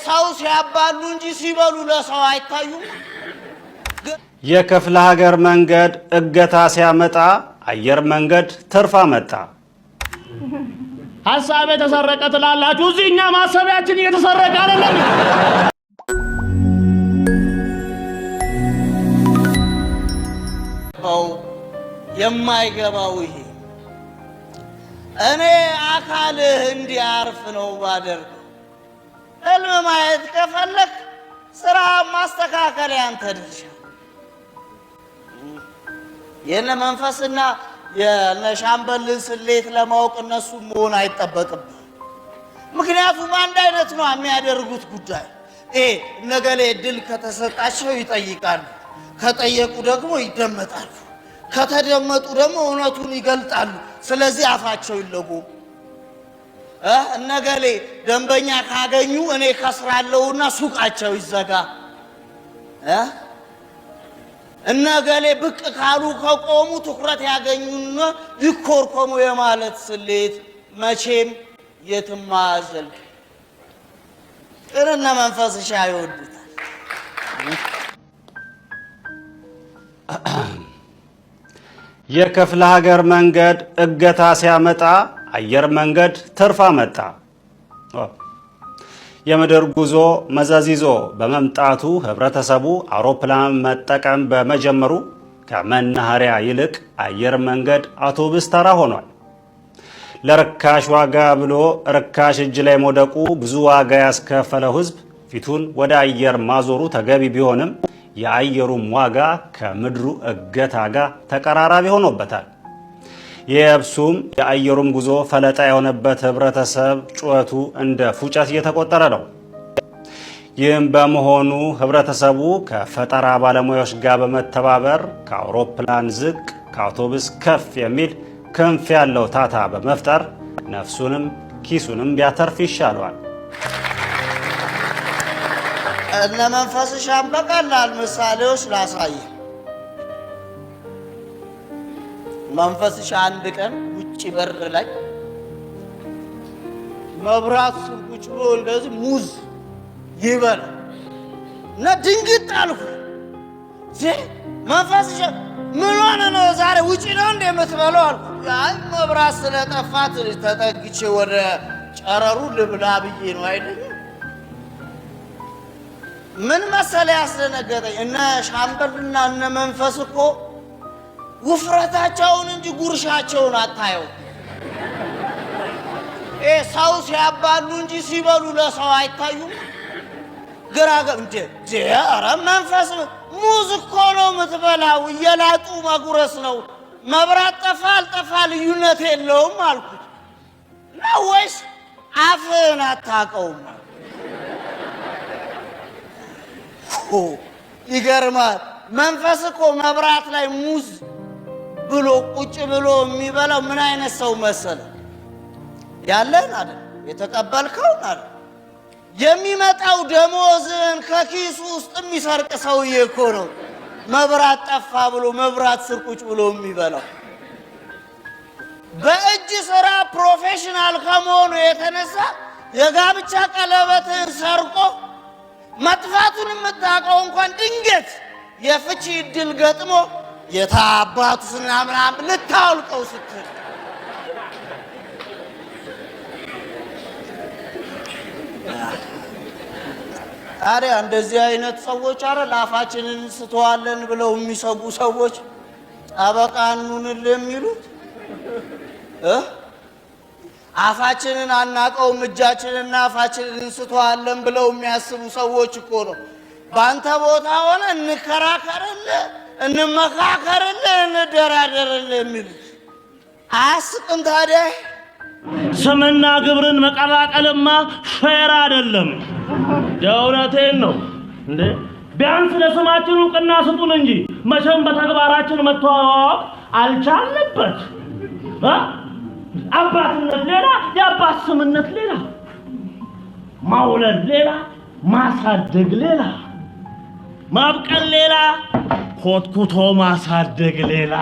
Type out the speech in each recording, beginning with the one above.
ሰው ሲያባሉ እንጂ ሲበሉ ለሰው አይታዩም። የክፍለ ሀገር መንገድ እገታ ሲያመጣ አየር መንገድ ትርፍ አመጣ። ሐሳብ የተሰረቀ ትላላችሁ፣ እዚህኛ ማሰቢያችን እየተሰረቀ አይደለም። የማይገባው ይሄ እኔ አካልህ እንዲያርፍ ነው ባደርገው። ህልም ማየት ከፈለክ ስራ ማስተካከል ያንተ ድርሻ። የነ መንፈስና የነ ሻምበልን ስሌት ለማወቅ እነሱ መሆን አይጠበቅብህ። ምክንያቱም አንድ አይነት ነው የሚያደርጉት ጉዳይ። ነገሌ እድል ከተሰጣቸው ይጠይቃሉ፣ ከጠየቁ ደግሞ ይደመጣሉ፣ ከተደመጡ ደግሞ እውነቱን ይገልጣሉ። ስለዚህ አፋቸው ይለጉ። ነገሌ ደንበኛ ካገኙ እኔ ከስራለሁና ሱቃቸው ይዘጋ። ነገሌ ብቅ ካሉ ከቆሙ ትኩረት ያገኙና ይኮርኮሙ የማለት ስሌት መቼም የትም አያዘልቅ። እነ መንፈስሻ ይወዱታል። የክፍለ ሀገር መንገድ እገታ ሲያመጣ አየር መንገድ ትርፍ አመጣ። የምድር ጉዞ መዘዝ ይዞ በመምጣቱ ህብረተሰቡ አውሮፕላን መጠቀም በመጀመሩ ከመናኸሪያ ይልቅ አየር መንገድ አውቶቡስ ተራ ሆኗል። ለርካሽ ዋጋ ብሎ ርካሽ እጅ ላይ መውደቁ ብዙ ዋጋ ያስከፈለው ህዝብ ፊቱን ወደ አየር ማዞሩ ተገቢ ቢሆንም የአየሩም ዋጋ ከምድሩ እገታ ጋር ተቀራራቢ ሆኖበታል። የየብሱም የአየሩም ጉዞ ፈለጣ የሆነበት ህብረተሰብ ጩኸቱ እንደ ፉጨት እየተቆጠረ ነው። ይህም በመሆኑ ህብረተሰቡ ከፈጠራ ባለሙያዎች ጋር በመተባበር ከአውሮፕላን ዝቅ ከአውቶቡስ ከፍ የሚል ክንፍ ያለው ታታ በመፍጠር ነፍሱንም ኪሱንም ቢያተርፍ ይሻለዋል። እነ መንፈስሻም በቀላል ምሳሌዎች ላሳይ። መንፈስሻ አንድ ቀን ውጭ በር ላይ መብራት ስር ቁጭ ብሎ እንደዚህ ሙዝ ይበላል እና ድንግጥ አልኩ። መንፈስሻ ምን ሆነ ነው ዛሬ ውጭ ነው እንደ የምትበለው አልኩ። አይ መብራት ስለጠፋት ተጠግቼ ወደ ጨረሩ ልብላ ብዬ ነው አይደል። ምን መሰለ ያስደነገጠኝ፣ እነ ሻምበልና እነ መንፈስ እኮ ውፍረታቸውን እንጂ ጉርሻቸውን አታየው። ሰው ሲያባሉ እንጂ ሲበሉ ለሰው አይታዩም። ግራገም ኧረ መንፈስ ሙዝ እኮ ነው የምትበላው፣ እየላጡ መጉረስ ነው። መብራት ጠፋ አልጠፋ ልዩነት የለውም አልኩት። ነው ወይስ አፍህን አታውቀውም? ይገርማል። መንፈስ እኮ መብራት ላይ ሙዝ ብሎ ቁጭ ብሎ የሚበላው ምን አይነት ሰው መሰለ? ያለን አይደል የተቀበልከውን አይደል የሚመጣው ደሞዝን ከኪሱ ውስጥ የሚሰርቅ ሰውዬ እኮ ነው መብራት ጠፋ ብሎ መብራት ስር ቁጭ ብሎ የሚበላው። በእጅ ስራ ፕሮፌሽናል ከመሆኑ የተነሳ የጋብቻ ቀለበትን ሰርቆ መጥፋቱን የምታውቀው እንኳን ድንገት የፍቺ እድል ገጥሞ የታባቱ ምናምን ልታውልቀው ስትል ታዲያ እንደዚህ አይነት ሰዎች አፋችንን እንስተዋለን ብለው የሚሰጉ ሰዎች ጠበቃ እንሁንልህ የሚሉት አፋችንን አናቀውም እጃችንና አፋችንን እንስተዋለን ብለው የሚያስቡ ሰዎች እኮ ነው በአንተ ቦታ ሆነ እንከራከርልህ፣ እንመካከርልህ፣ እንደራደርልህ የሚሉት። አያስቅም ታዲያ? ስምና ግብርን መቀላቀልማ ፌር አይደለም። ደውነቴን ነው እንዴ! ቢያንስ ለስማችን እውቅና ስጡን እንጂ መቼም በተግባራችን መተዋወቅ አልቻልንበት። አባትነት ሌላ፣ የአባት ስምነት ሌላ፣ ማውለድ ሌላ፣ ማሳደግ ሌላ፣ ማብቀል ሌላ፣ ኮትኩቶ ማሳደግ ሌላ።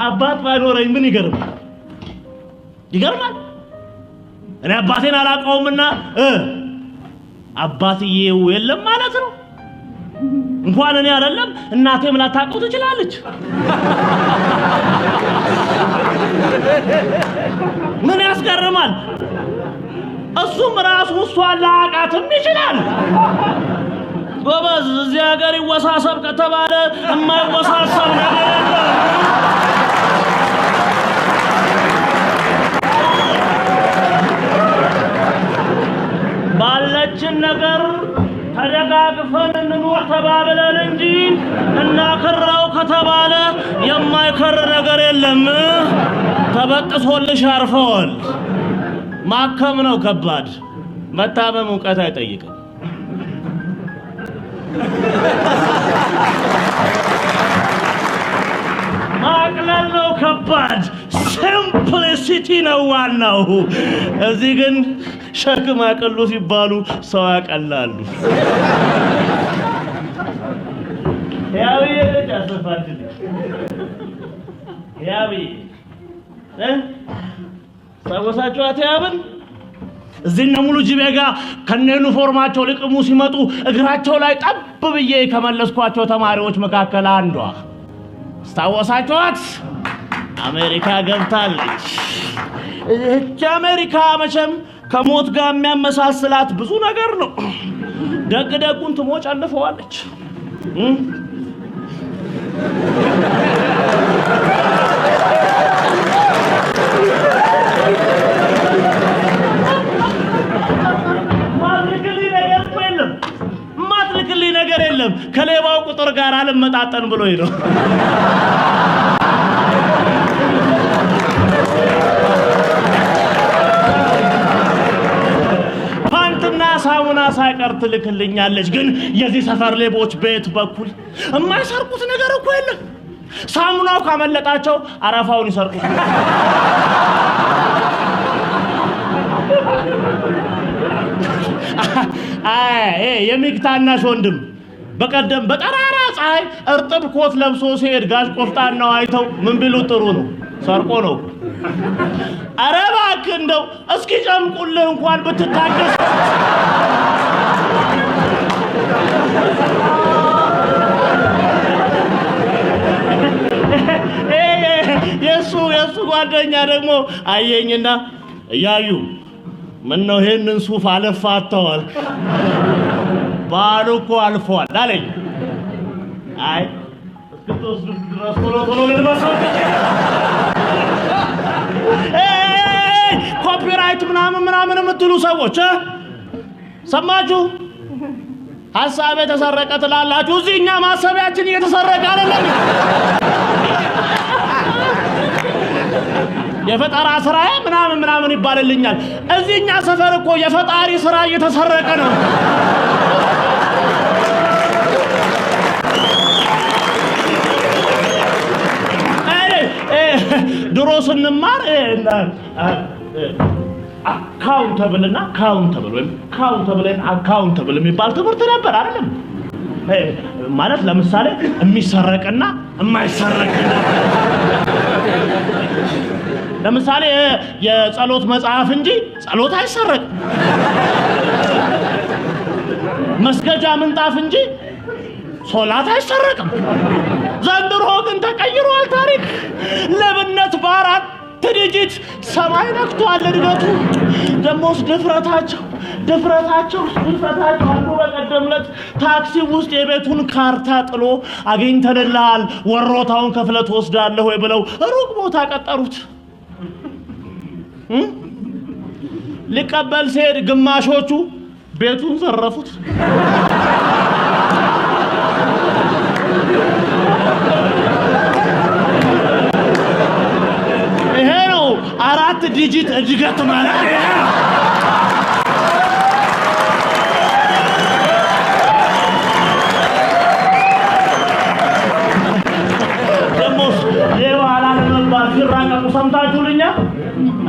አባት ባይኖረኝ ምን ይገርማል? ይገርማል። እኔ አባቴን አላውቀውምና አባትዬው የለም ማለት ነው። እንኳን እኔ አይደለም እናቴም ላታውቀው ትችላለች። ምን ያስገርማል? እሱም ራሱ እሷን ላያውቃትም ይችላል። ጎበዝ፣ እዚህ ሀገር ይወሳሰብ ከተባለ የማይወሳሰብ ነገር የለም። ባለችን ነገር ተደጋግፈን እንኑር ተባብለን እንጂ እናከራው ከተባለ የማይከር ነገር የለም። ተበጥሶልሽ አርፈዋል። ማከም ነው ከባድ፣ መታመም እውቀት አይጠይቅም። ማቅለል ነው ከባድ፣ ሲምፕሊሲቲ ነው ዋናው። እዚህ ግን ሸክም አቅሉ ሲባሉ ሰው ያቀላሉ። ያው ያሰፋል ያው ታወሳችኋት ያብን እዚህና ሙሉ ጂቤጋ ከነ ዩኒፎርማቸው ሊቅሙ ሲመጡ እግራቸው ላይ ጠብ ብዬ ከመለስኳቸው ተማሪዎች መካከል አንዷ ታወሳችኋት? አሜሪካ ገብታለች። እቺ አሜሪካ መቼም ከሞት ጋር የሚያመሳስላት ብዙ ነገር ነው። ደግ ደጉን ትሞጨልፈዋለች። ማትልክልኝ ነገር የለም። ከሌባው ቁጥር ጋር አልመጣጠን ብሎኝ ነው። ፓንትና ሳሙና ሳይቀር ትልክልኛለች። ግን የዚህ ሰፈር ሌቦች ቤት በኩል የማይሰርቁት ነገር እኮ የለም። ሳሙናው ካመለጣቸው አረፋውን ይሰርቁት። የሚክታናሽ ወንድም በቀደም በጠራራ ፀሐይ እርጥብ ኮት ለብሶ ሲሄድ ጋሽ ቆፍጣናው አይተው ምን ቢሉ ጥሩ ነው? ሰርቆ ነው። ኧረ እባክህ እንደው እስኪ ጨምቁልህ እንኳን ብትታገስ። የሱ ጓደኛ ደግሞ አየኝና እያዩ ምን ነው ይሄንን ሱፍ አለፋተዋል? ባሉ እኮ አልፏል አለኝ። አይ እስክትወስዱ ድረስ ቶሎ ልልበሰው። ኮፒራይት ምናምን የምትሉ ሰዎች ሰማችሁ? ሐሳብ የተሰረቀ ትላላችሁ። እዚህ እኛ ማሰቢያችን እየተሰረቀ አይደለም። የፈጠራ ስራዬ ምናምን ይባልልኛል። እዚህኛ ሰፈር እኮ የፈጣሪ ስራ እየተሰረቀ ነው። ድሮ ስንማር አካውንተብል የሚባል ትምህርት ነበር አይደለም? ማለት ለምሳሌ የሚሰረቅና የማይሰረቅ ለምሳሌ የጸሎት መጽሐፍ እንጂ ጸሎት አይሰረቅም። መስገጃ ምንጣፍ እንጂ ሶላት አይሰረቅም። ዘንድሮ ግን ተቀይሯል ታሪክ። ለብነት በአራት ዲጂት ሰማይ ነክቷል እድገቱ። ደሞስ ድፍረታቸው አንዱ በቀደም ዕለት ታክሲ ውስጥ የቤቱን ካርታ ጥሎ አግኝተንልሃል ወሮታውን ከፍለህ ትወስዳለህ ወይ ብለው ሩቅ ቦታ ቀጠሩት። ሊቀበል ሲሄድ ግማሾቹ ቤቱን ዘረፉት። ይሄ ነው 4 ዲጂት እድገት ማለት። ደሞስ የዋላ ለመባል ሲራቀቁ ሰምታችሁልኛ?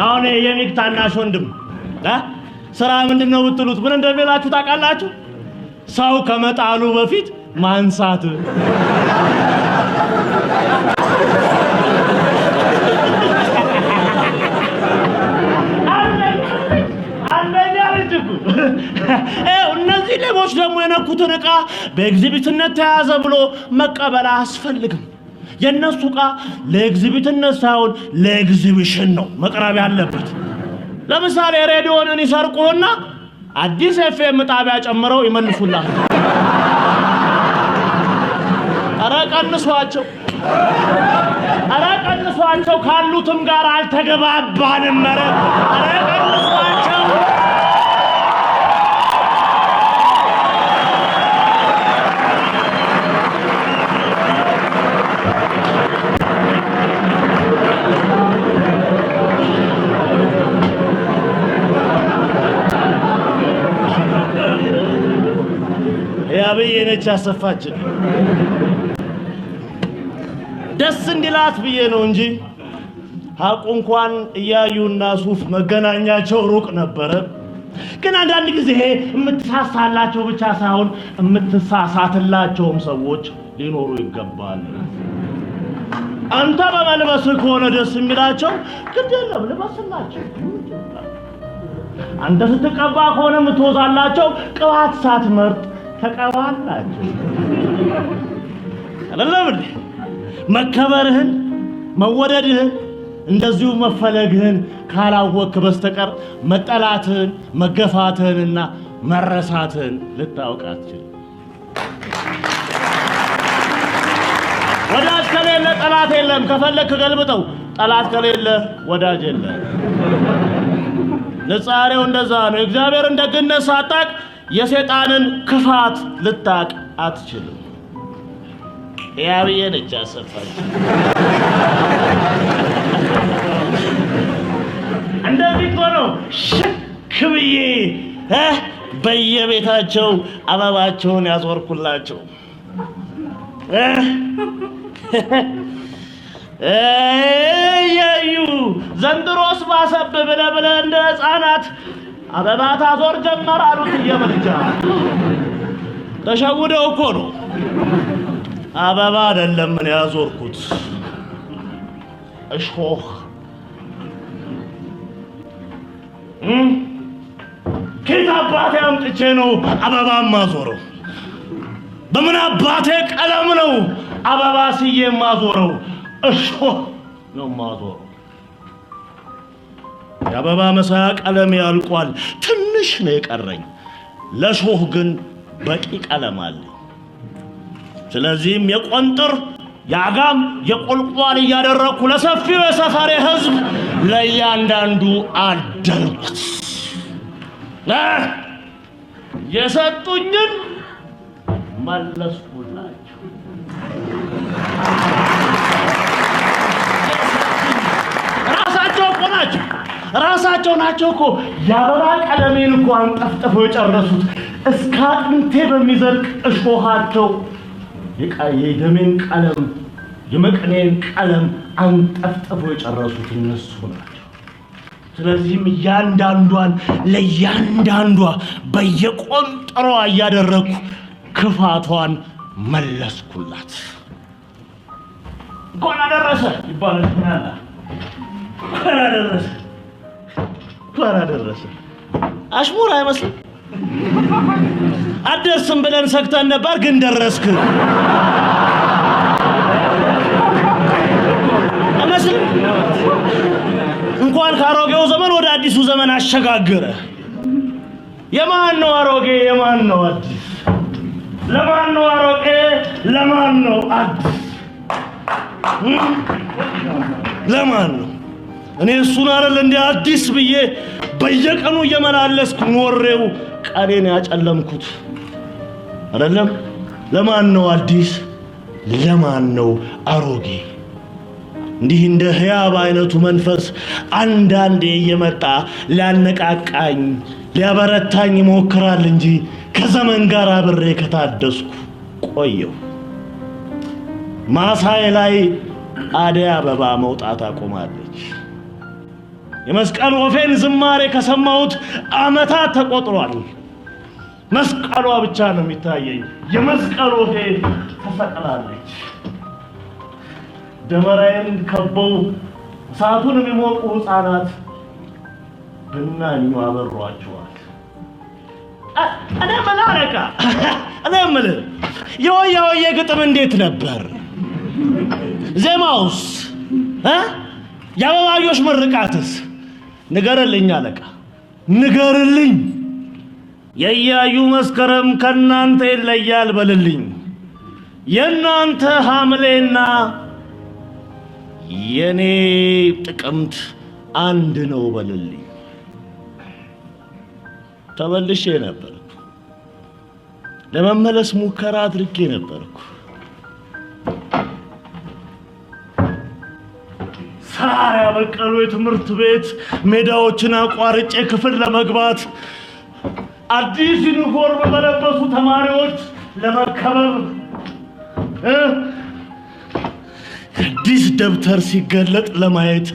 አሁን የሚክታናሽ ወንድም ስራ ምንድነው ብትሉት ምን እንደሚላችሁ ታውቃላችሁ? ሰው ከመጣሉ በፊት ማንሳት። እነዚህ ሌቦች ደግሞ የነኩትን ዕቃ በኤግዚቢትነት ተያዘ ብሎ መቀበል አያስፈልግም። የነሱ ዕቃ ለኤግዚቢትነት ሳይሆን ለኤግዚቢሽን ነው መቅረብ ያለበት። ለምሳሌ ሬዲዮንን ይሰርቁና አዲስ ኤፍኤም ጣቢያ ጨምረው ይመልሱላል። ኧረ ቀንሷቸው ካሉትም ጋር አልተገባባንም። ኧረ ቀንሷቸው። ያብዬ ነች ያሰፋችን ደስ እንዲላት ብዬ ነው እንጂ ሀቁ እንኳን እያዩና ሱፍ መገናኛቸው ሩቅ ነበረ። ግን አንዳንድ ጊዜ የምትሳሳላቸው ብቻ ሳይሆን የምትሳሳትላቸውም ሰዎች ሊኖሩ ይገባል። አንተ በመልበስ ከሆነ ደስ የሚላቸው ግድ የለም ልበስላቸው። አንተ ስትቀባ ከሆነ የምትወዛላቸው ቅባት ሳትመርጥ ተቀባላቸው። አይደለም እንዴ? መከበርህን መወደድህን እንደዚሁ መፈለግህን ካላወቅክ በስተቀር መጠላትህን መገፋትህንና መረሳትህን ልታውቅ አትችልም። ወዳጅ ከሌለ ጠላት የለም። ከፈለክ ገልብጠው። ጠላት ከሌለ ወዳጅ የለም። ንጻሬው እንደዛ ነው። እግዚአብሔርን ደግነት ሳታቅ የሰይጣንን ክፋት ልታቅ አትችልም። ያብዬ ነች ያሰፋች። እንደዚህ እኮ ነው ሽክ ብዬ በየቤታቸው አበባቸውን ያዞርኩላቸው። ያዩ ዘንድሮስ ባሰብ ብለህ እንደ ሕፃናት አበባ ታዞር ጀመር አሉት እየመልጃ። ተሸውደው እኮ ነው። አበባ አይደለም ምን ያዞርኩት እሾህ። ከየት አባቴ አምጥቼ ነው አበባ ማዞረው? በምን አባቴ ቀለም ነው አበባ ስዬ ማዞረው? እሾህ ነው ማዞረው። የአበባ መሳያ ቀለም ያልቋል፣ ትንሽ ነው የቀረኝ። ለሾህ ግን በቂ ቀለም አለ። ስለዚህም የቆንጥር ያጋም የቆልቋል እያደረኩ ለሰፊው የሰፈሬ ህዝብ ለእያንዳንዱ አደረኩት። የሰጡኝን መለስኩላቸው። ራሳቸው ናቸው እኮ የአበባ ቀለሜን እኮ አንጠፍጥፈው የጨረሱት። እስከ አጥንቴ በሚዘልቅ እሾሃቸው የደሜን ቀለም የመቅኔን ቀለም አንጠፍጥፈው የጨረሱት እነሱ ናቸው። ስለዚህም እያንዳንዷን ለእያንዳንዷ በየቆንጥሯ እያደረኩ ክፋቷን መለስኩላት። እንኳን አደረሰ ይባላል። እንኳን አደረሰ አሽሙር አይመስልም? አደርስም ብለን ሰግተን ነበር፣ ግን ደረስክ አይመስልም? እንኳን ከአሮጌው ዘመን ወደ አዲሱ ዘመን አሸጋገረ። የማን ነው አሮጌ? የማን ነው አዲስ? ለማን ነው አሮጌ? ለማን ነው አዲስ? ለማን ነው? እኔ እሱን አይደል እንደ አዲስ ብዬ በየቀኑ እየመላለስኩ ኖሬው ቀኔን ያጨለምኩት አይደለም? ለማን ነው አዲስ? ለማን ነው አሮጌ? እንዲህ እንደ ሕያብ አይነቱ መንፈስ አንዳንዴ እየመጣ ሊያነቃቃኝ ሊያበረታኝ ይሞክራል እንጂ ከዘመን ጋር አብሬ ከታደስኩ ቆየሁ። ማሳዬ ላይ አደይ አበባ መውጣት አቆማለች። የመስቀል ወፌን ዝማሬ ከሰማሁት ዓመታት ተቆጥሯል። መስቀሏ ብቻ ነው የሚታየኝ። የመስቀል ወፌ ተሰቅላለች። ደመራዬን ከበው እሳቱን የሚሞቁ ሕፃናት ብናኙ አበሯቸዋል። እኔ የምልህ አለቃ፣ እኔ የምልህ የወያ ወየ ግጥም እንዴት ነበር? ዜማውስ? የአበባዮሽ ምርቃትስ? ንገርልኝ አለቃ ንገርልኝ። የያዩ መስከረም ከናንተ ይለያል በልልኝ። የናንተ ሐምሌና የኔ ጥቅምት አንድ ነው በልልኝ። ተመልሼ ነበርኩ፣ ለመመለስ ሙከራ አድርጌ ነበርኩ። ሳር ያበቀሉ የትምህርት ቤት ሜዳዎችን አቋርጬ ክፍል ለመግባት አዲስ ዩኒፎርም በለበሱ ተማሪዎች ለመከበብ አዲስ ደብተር ሲገለጥ ለማየት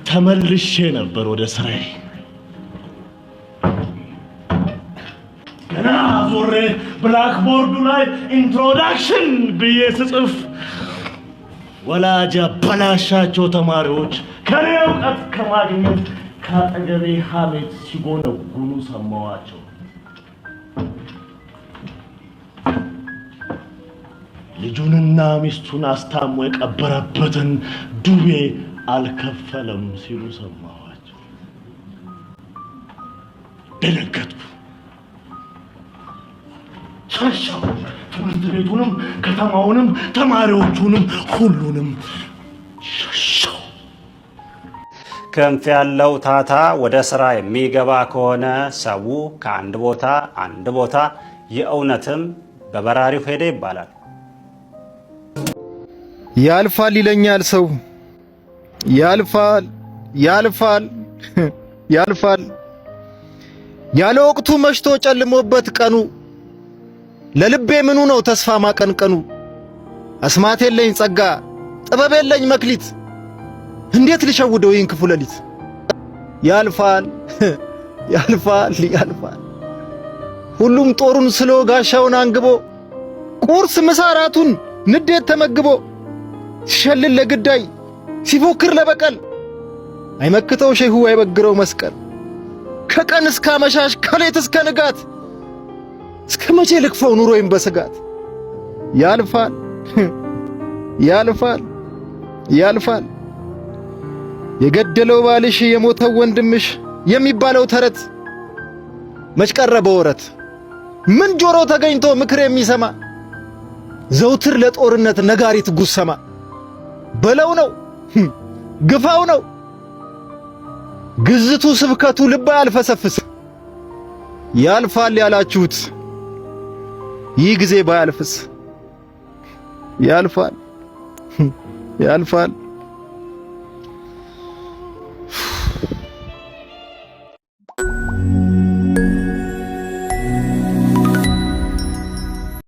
ተመልሼ ነበር ወደ ስራዬ። ገና ዞሬ ብላክቦርዱ ላይ ኢንትሮዳክሽን ብዬ ስጽፍ ወላጅ አበላሻቸው ተማሪዎች ከኔ እውቀት ከማግኘት ከአጠገቤ ሐሜት ሲጎነጉኑ ሰማዋቸው። ልጁንና ሚስቱን አስታሞ የቀበረበትን ዱቤ አልከፈለም ሲሉ ሰማዋቸው። ደነገጥኩ። ሸሻው። ትምህርት ቤቱንም ከተማውንም ተማሪዎቹንም ሁሉንም ሸሻው። ክንፍ ያለው ታታ ወደ ስራ የሚገባ ከሆነ ሰው ከአንድ ቦታ አንድ ቦታ የእውነትም በበራሪው ሄደ ይባላል። ያልፋል ይለኛል ሰው ያልፋል ያልፋል ያልፋል ያለ ወቅቱ መሽቶ ጨልሞበት ቀኑ ለልቤ ምኑ ነው ተስፋ ማቀንቀኑ። አስማት የለኝ ጸጋ ጥበብ የለኝ መክሊት እንዴት ልሸውደው ይህን ክፉ ሌሊት። ያልፋል ያልፋል ያልፋል ሁሉም ጦሩን ስሎ ጋሻውን አንግቦ ቁርስ ምሳ ራቱን ንዴት ተመግቦ ሲሸልል ለግዳይ ሲፎክር ለበቀል አይመክተው ሼሁ አይበግረው መስቀል። ከቀን እስከ አመሻሽ ከሌት እስከ ንጋት እስከ መቼ ልክፈው ኑሮዬን በስጋት። ያልፋል ያልፋል ያልፋል የገደለው ባልሽ የሞተው ወንድምሽ የሚባለው ተረት መች ቀረ በወረት። ምን ጆሮ ተገኝቶ ምክር የሚሰማ ዘውትር ለጦርነት ነጋሪት ጉሰማ። በለው ነው ግፋው ነው ግዝቱ ስብከቱ ልባ ያልፈሰፍስ። ያልፋል ያላችሁት ይህ ጊዜ ባያልፍስ። ያልፋል ያልፋል